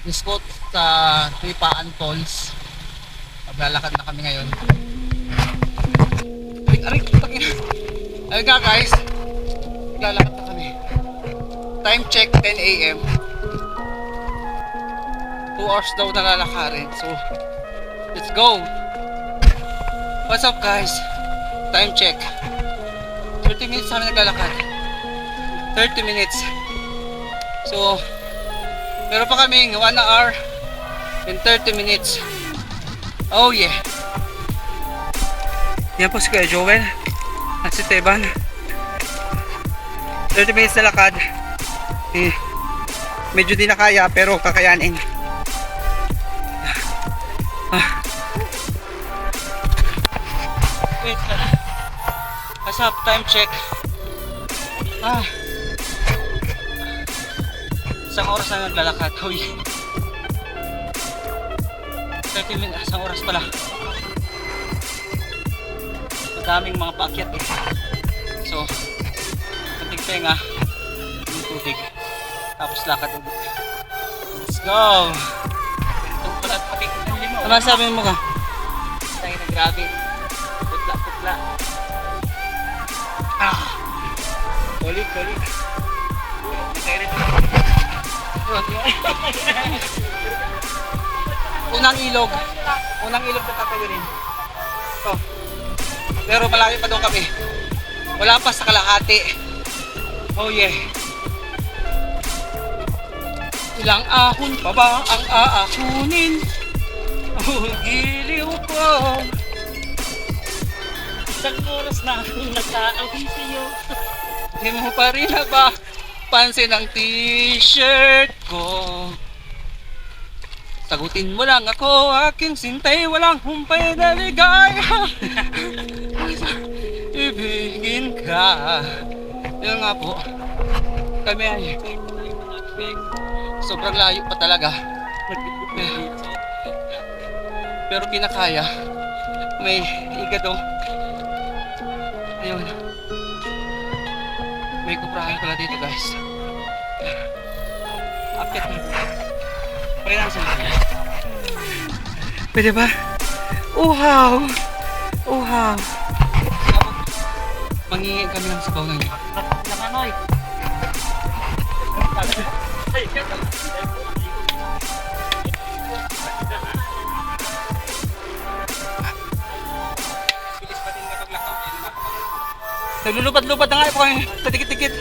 Diskot sa Tripaan Falls. Maglalakad na kami ngayon. Aray, putangina. Ayun nga guys, maglalakad na kami. Time check 10 AM. 2 hours daw na lalakarin. So, let's go. What's up guys? Time check. 30 minutes kami naglalakad. 30 minutes. So, meron pa kaming 1 hour and 30 minutes. Oh yeah. Yan po si Kuya Joel at si Teban. 30 minutes na lakad. Medyo di na kaya pero kakayanin. Wait. What's up? Time check. Isang oras na naglalakad. Hoy. 30 minutes, isang oras pala. Madaming mga paakyat eh. So, kunting tenga, yung tubig. Tapos lakad ulit. Let's go! Itong pala at pakikita ng limo. Ano sabi mo ka? Tayo na grabe. Putla, putla. Kulit, kulit. Unang ilog na tatawirin. Ito. Pero malayo pa daw kami. Wala pa sa kalahati. Oh yeah. Ilang ahon pa ba ang aahunin? Oh, giliw ko. Isang oras na akong nag-aahon sa'yo. Hindi mo pa rin na ba pansin ang t-shirt ko? Sagutin mo lang ako, aking sintay, walang humpay na ligaya. Ibigin ka. Yun nga po, kami ay sobrang layo pa talaga. Pero kinakaya. May igado. Ayun. May kuprahan pala dito guys. Akit mo. Pwede lang sila. Pwede ba? Uhaw! Uhaw! Mangingi kami ng sabaw ng iyo. Namanoy! Bilis pa din kapag lakaw. Naglulupad-lupad na nga po kayo. Patikit-tikit.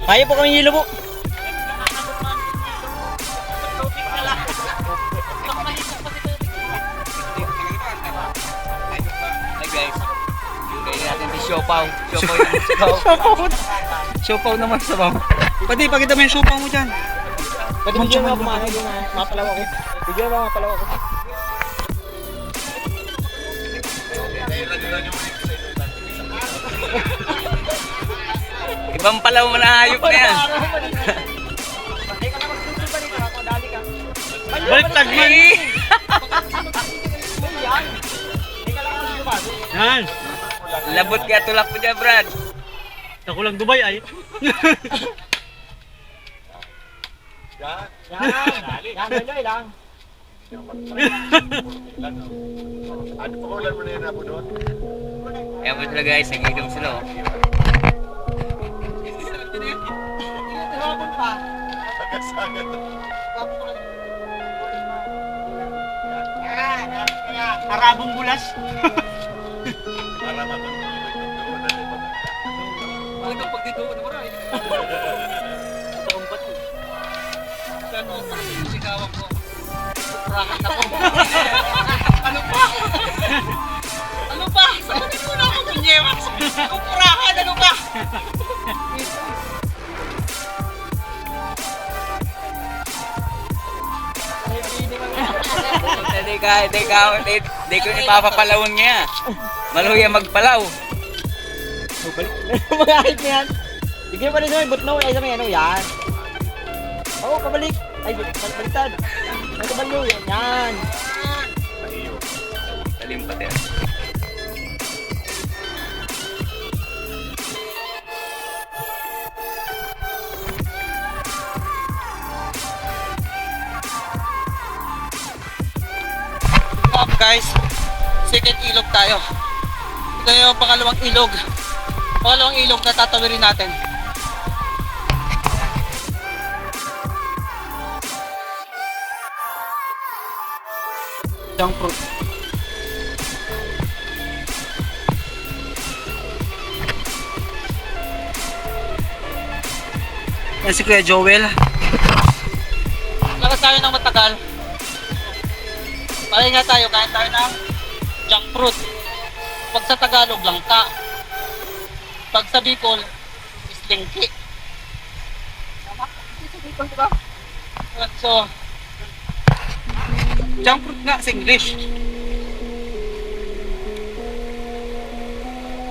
Kaya po kami hilo po. Hey guys. Kaya natin yung siopaw. Siopaw naman sa baw. Pati pakita mo yung siopaw mo dyan. Pwede mo dyan mga kumain yung mapalaw ako. Bigyan mo mapalaw ako. Ibang palaw mo na hayop na yan. Baliktad mo eh. Yan. Labot kaya tulak mo dyan, Brad. Ako lang Dubai ay. Yan. Yan lang. Ano pa ulan mo na yun, Apo doon? Ayan po sila guys, nag-igam sila oh. Arabong bulas. Bakit ang pagdito ko na maray? Taong ba't yun? Kano ang sigawan ko? Rakat ako. Ano pa? Ano pa? Sagutin mo na ako, Bunyewas! Kupurahan, ano pa? Hindi ko ipapapalawon niya. Maluya magpalaw. Balik. Mga ayos na yan. Bigyan pa rin sa may butnaw. Ay sa may ano yan. Oo, pabalik. Ay, baliktad. Ay, kabalo. Yan. Ayun. Talim pati. Up guys, second ilog tayo. Ito yung pangalawang ilog. Pangalawang ilog na tatawirin natin. Junk fruit. Yan si Kuya Joel. Lakad tayo ng matagal. Pahinga tayo, kain tayo ng junk fruit. Pag sa Tagalog, langka. Pag sa Bicol, is lingki. Tama? Sa Bicol, diba? So, junk fruit nga sa English.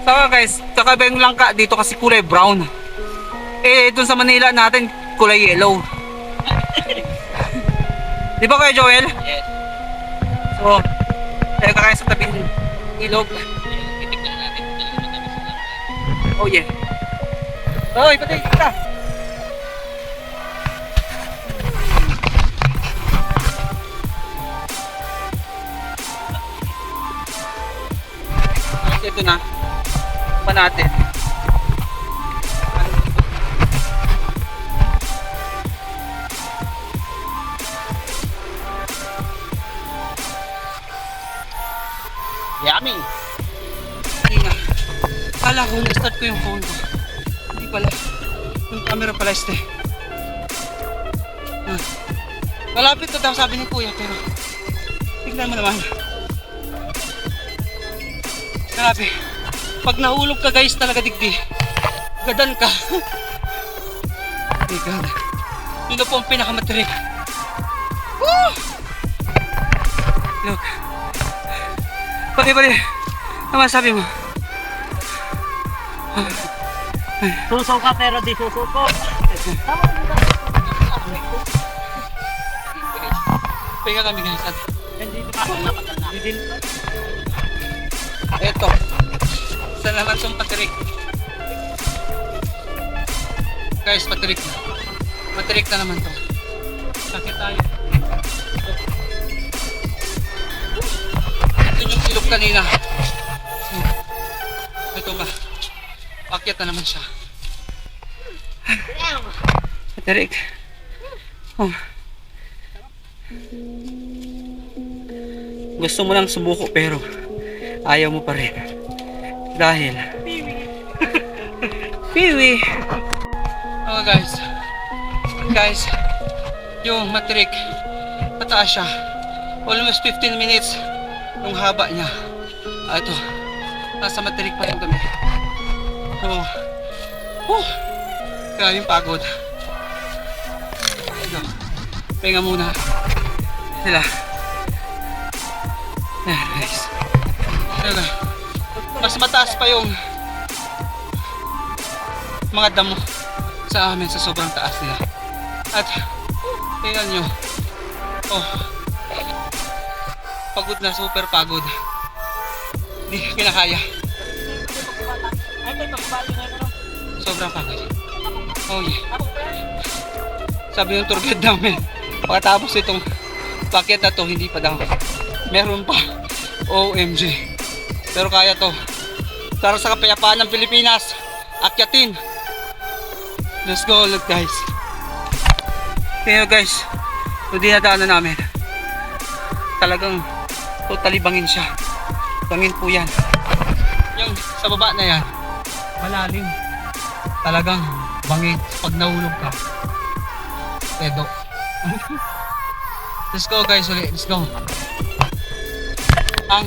Saka guys, kakaiba yung langka dito kasi kulay brown. Eh, dun sa Manila natin, kulay yellow. Di ba Kuya Joel? Yes. So, tayo kakain sa tabing ilog. Titignan natin. Oh yeah. Hoy, patay kita. Ito na. Pa natin. Yummy! Kanina, kala ko na-start ko yung phone ko. Hindi pala. Yung camera pala este. Malapit na daw sabi ni Kuya pero tignan mo naman. Grabe. Pag nahulog ka guys talaga digdi. Gadan ka. Oh my God. Yun na po ang pinakamatirik. Woo! Look. Pati. Ano sabi mo? Suso ka pero di susuko. Tama ka. Pahinga kami guys. At Nandito ka. Napakal na. eto. Isa naman itong patirik. Guys, patirik na. Patirik na naman to. Sakit tayo. Ito yung ilog kanina. Ito ba? Pakyat na naman siya. Patirik. Oh. Gusto mo lang sumuko pero ayaw mo pa rin. Dahil Piwi. Oh guys, yung matirik pataas siya. Almost 15 minutes yung haba niya. Ito, nasa matirik pa rin kami. Grabe yung pagod. Ito, pahinga muna sila. Ayan guys. Ito, mas mataas pa yung mga damo sa amin sa sobrang taas nila. At tingnan nyo, oh, pagod na, super pagod. Hindi kinakaya. Sobrang pagod. Oh yeah. Sabi yung tour guide namin, pagkatapos itong packet na to, hindi pa daw. Meron pa. OMG. Pero kaya to. Para sa kapayapaan ng Pilipinas, akyatin. Let's go ulit guys. Kaya guys, kung dinadaanan namin, talagang totally bangin siya. Bangin po yan. Yung sa baba na yan, malalim. Talagang bangin pag nahulog ka. Tedo. Let's go guys ulit. Let's go. Ang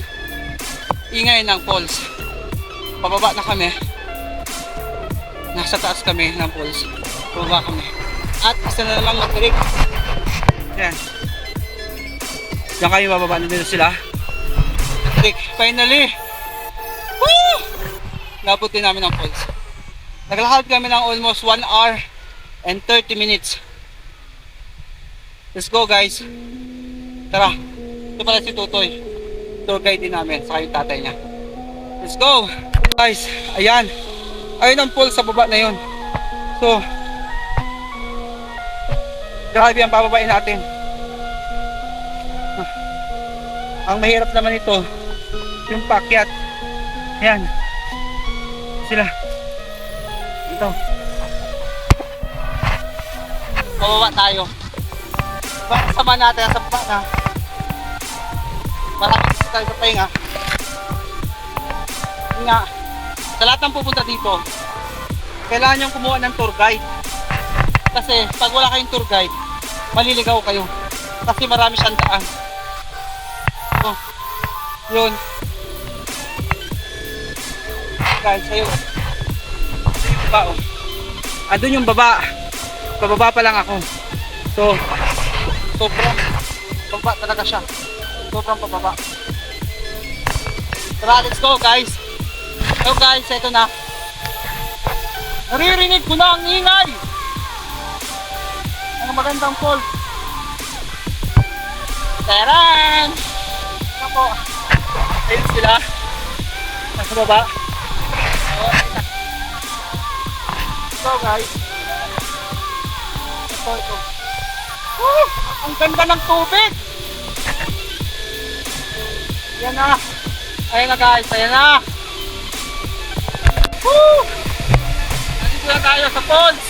ingay ng falls. Pababa na kami. Nasa taas kami ng falls. Pababa kami. At isa na namang matirik. Yan. Diyan kayo bababa na dito sila. Matirik. Finally! Woo! Nabuti namin ang falls. Naglakad kami ng almost 1 hour and 30 minutes. Let's go guys. Tara. Ito pala si Tutoy. Tour guide din namin. Saka yung tatay niya. Let's go. Guys, ayan. Ayun ang pool sa baba na yun. So, grabe ang bababain natin. Ang mahirap naman ito, yung paakyat. Ayan. Sila. Ito. Bababa tayo. Sama natin sa baba na. Marami kasi tayo sa pahinga. Yun nga, sa lahat ng pupunta dito, kailangan nyo kumuha ng tour guide. Kasi pag wala kayong tour guide, maliligaw kayo. Kasi marami siyang daan. So, yun. Guys, ayun. Ito yung baba, oh. Andun yung baba. Pababa pa lang ako. So, sobrang pababa talaga siya. Sobrang pababa. Tara, let's go guys. So guys, ito na. Naririnig ko na ang ingay. Ang magandang fall. Taran! Ako. Ayun sila. Nasa baba. So guys. Ito. Woo! Ang ganda ng tubig. Yan na. Ayan na guys. Ayan na. Woo! Nandito na tayo sa falls.